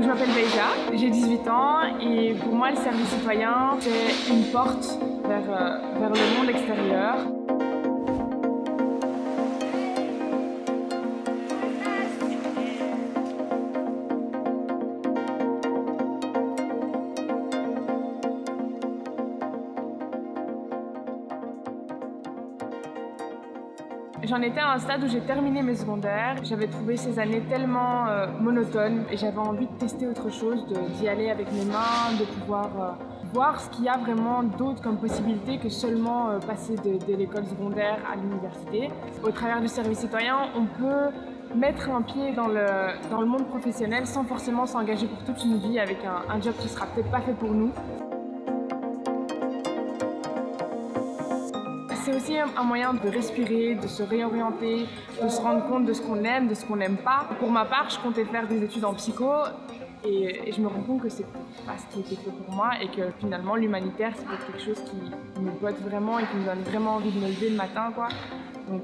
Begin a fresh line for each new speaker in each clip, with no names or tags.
je m'appelle Beja, j'ai 18 ans et pour moi le service citoyen c'est une porte vers le monde extérieur. J'en étais à un stade où j'ai terminé mes secondaires. J'avais trouvé ces années tellement monotones et j'avais envie de tester autre chose, d'y aller avec mes mains, de pouvoir voir ce qu'il y a vraiment d'autre comme possibilité que seulement passer de l'école secondaire à l'université. Au travers du service citoyen, on peut mettre un pied dans le monde professionnel sans forcément s'engager pour toute une vie avec un job qui sera peut-être pas fait pour nous. C'est aussi un moyen de respirer, de se réorienter, de se rendre compte de ce qu'on aime, de ce qu'on n'aime pas. Pour ma part, je comptais faire des études en psycho et je me rends compte que c'est pas ce qui était fait pour moi et que finalement l'humanitaire c'est peut-être quelque chose qui me botte vraiment et qui me donne vraiment envie de me lever le matin, quoi. Donc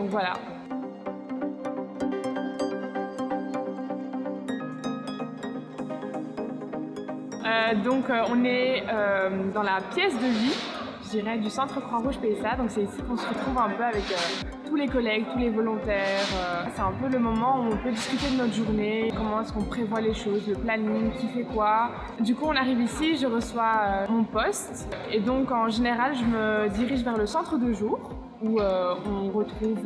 voilà. On est dans la pièce de vie, je dirais, du Centre Croix-Rouge PSA. Donc c'est ici qu'on se retrouve un peu avec tous les collègues, tous les volontaires. C'est un peu le moment où on peut discuter de notre journée, comment est-ce qu'on prévoit les choses, le planning, qui fait quoi. Du coup, on arrive ici, je reçois mon poste et donc en général, je me dirige vers le centre de jour où on retrouve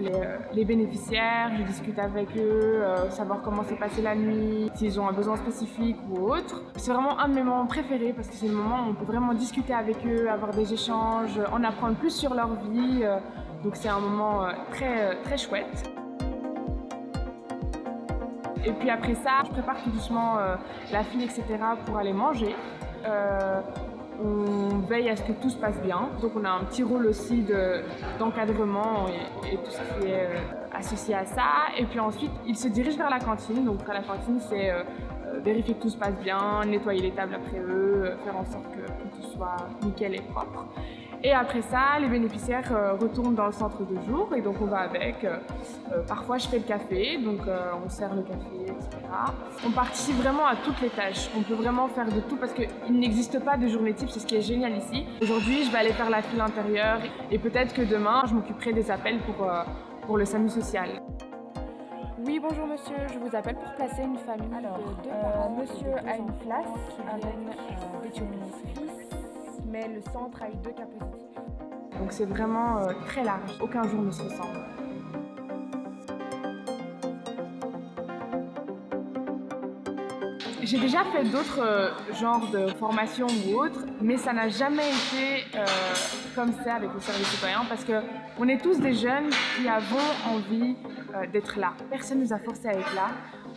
les bénéficiaires, je discute avec eux, savoir comment s'est passée la nuit, s'ils ont un besoin spécifique ou autre. C'est vraiment un de mes moments préférés parce que c'est le moment où on peut vraiment discuter avec eux, avoir des échanges, en apprendre plus sur leur vie. Donc c'est un moment très chouette. Et puis après ça, je prépare tout doucement la file, etc. pour aller manger. On veille à ce que tout se passe bien. Donc on a un petit rôle aussi d'encadrement et tout ce qui est associé à ça. Et puis ensuite, ils se dirigent vers la cantine. Donc à la cantine, c'est vérifier que tout se passe bien, nettoyer les tables après eux, faire en sorte que tout soit nickel et propre. Et après ça, les bénéficiaires retournent dans le centre de jour et donc on va avec. Parfois, je fais le café, donc on sert le café, etc. On participe vraiment à toutes les tâches. On peut vraiment faire de tout parce qu'il n'existe pas de journée type, c'est ce qui est génial ici. Aujourd'hui, je vais aller faire la file intérieure et peut-être que demain, je m'occuperai des appels pour le SAMU social.
Oui, bonjour monsieur, je vous appelle pour placer une famille de deux parents. Monsieur a une place qui viennent d'Éthiopie, mais le centre a eu 2 cas positifs.
Donc c'est vraiment très large, aucun jour ne se ressemble. J'ai déjà fait d'autres genres de formations ou autres, mais ça n'a jamais été comme ça avec le service citoyen parce qu'on est tous des jeunes qui avons envie d'être là. Personne ne nous a forcés à être là.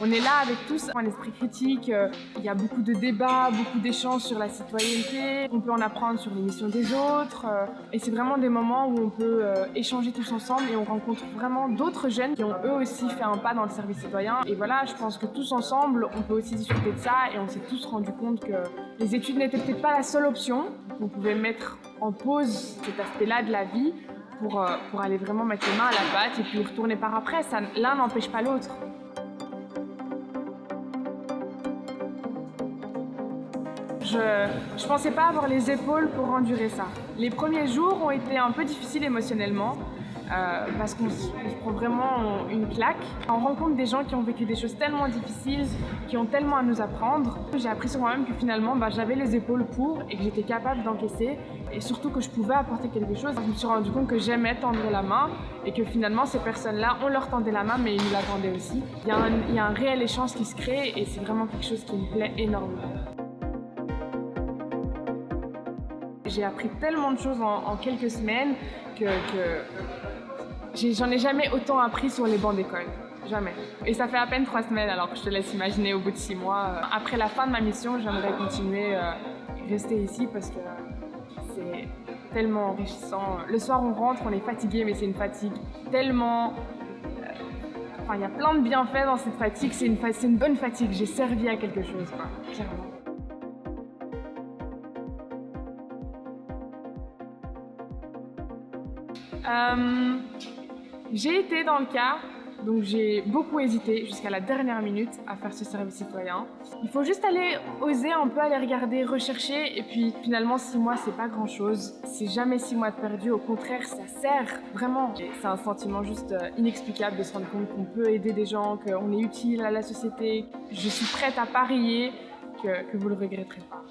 On est là avec tous un esprit critique. Il y a beaucoup de débats, beaucoup d'échanges sur la citoyenneté. On peut en apprendre sur les missions des autres. Et c'est vraiment des moments où on peut échanger tous ensemble et on rencontre vraiment d'autres jeunes qui ont eux aussi fait un pas dans le service citoyen. Et voilà, je pense que tous ensemble, on peut aussi discuter de ça et on s'est tous rendu compte que les études n'étaient peut-être pas la seule option. On pouvait mettre en pause cet aspect-là de la vie pour aller vraiment mettre les mains à la pâte et puis retourner par après. L'un n'empêche pas l'autre. Je pensais pas avoir les épaules pour endurer ça. Les premiers jours ont été un peu difficiles émotionnellement parce qu'on se prend vraiment une claque. On rencontre des gens qui ont vécu des choses tellement difficiles, qui ont tellement à nous apprendre. J'ai appris sur moi-même que finalement j'avais les épaules pour et que j'étais capable d'encaisser et surtout que je pouvais apporter quelque chose. Je me suis rendu compte que j'aimais tendre la main et que finalement ces personnes-là, on leur tendait la main mais ils nous la tendaient aussi. Il y a un réel échange qui se crée et c'est vraiment quelque chose qui me plaît énormément. J'ai appris tellement de choses en quelques semaines que j'en ai jamais autant appris sur les bancs d'école. Jamais. Et ça fait à peine 3 semaines, alors que je te laisse imaginer au bout de 6 mois. Après la fin de ma mission, j'aimerais continuer rester ici parce que c'est tellement enrichissant. Le soir, on rentre, on est fatigué, mais c'est une fatigue tellement... Enfin, il y a plein de bienfaits dans cette fatigue. C'est une bonne fatigue. J'ai servi à quelque chose, quoi, clairement. J'ai été dans le cas Donc j'ai beaucoup hésité jusqu'à la dernière minute à faire ce service citoyen. Il faut juste aller oser un peu aller regarder, rechercher, et puis finalement 6 mois c'est pas grand chose. C'est jamais 6 mois de perdu, au contraire ça sert vraiment. Et c'est un sentiment juste inexplicable de se rendre compte qu'on peut aider des gens, qu'on est utile à la société. Je suis prête à parier que vous le regretterez pas.